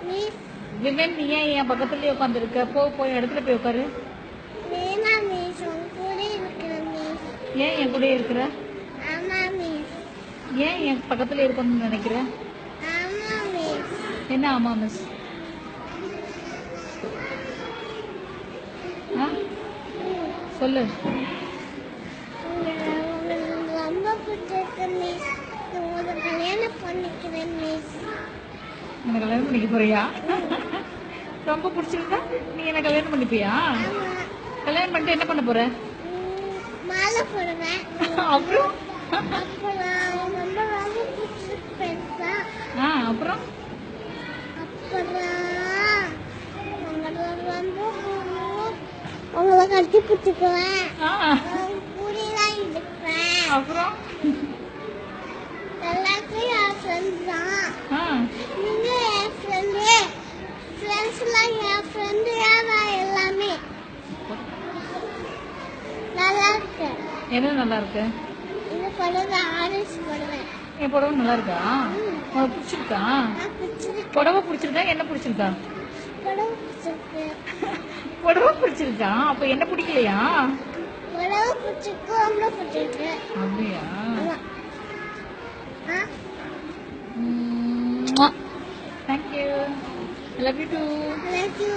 Miss women நீ ஏன் என் பக்கத்துலயே உட்காந்துருக்க? போய் இடத்துல போய் உட்காரு. வேணாம் மிஸ், உங்க கூட இருக்கிறேன் மிஸ். ஏன் என் கூட இருக்கிற? ஆமா மிஸ். ஏன் என் பக்கத்துல இருக்கணும்னு நினைக்கிற? ஆமா மிஸ். என்ன ஆமா மிஸ்? சொல்லு. உங்களுக்கு ரொம்ப பிடிச்சிருக்கு மிஸ். உங்களை கல்யாணம் பண்ணிக்கிறேன் மிஸ். என்ன கல்யாணம் பண்ணிக்க போறியா? ரொம்ப பிடிச்சிருந்தா நீ என்ன கல்யாணம் பண்ணிப்பியா? ஆமா. கல்யாணம் பண்ணிட்டு என்ன பண்ண போற? மாலை போடுவேன். அப்புறம் அப்புறம் ரொம்ப ரொம்ப பிடிச்சிருக்கு பெருசா. அப்புறம் அப்புறம் உங்களை ரொம்ப உங்களை கட்டி பிடிச்சிக்குவேன். கூடிதான் இருப்பேன். அப்புறம் எல்லாத்தையும் என் ஃப்ரெண்ட் தான். நீங்க என் ஃப்ரெண்டு. ஃப்ரெண்ட்ஸ்லாம் என் ஃப்ரெண்டு தான் எல்லாமே. நல்லா இருக்கு. என்ன நல்லா இருக்கு? இது புடவை ஆரஞ்சு போடுவேன். என் புடவை நல்லா இருக்கா? உனக்கு பிடிச்சிருக்கா? புடவை பிடிச்சிருக்கா? என்ன பிடிச்சிருக்கா? புடவை பிடிச்சிருக்கு. புடவை பிடிச்சிருக்கா? அப்ப என்ன பிடிக்கலையா? புடவை பிடிச்சிருக்கு, ரொம்ப பிடிச்சிருக்கு. அப்படியா? ஆ Thank you. I love you too. I love you.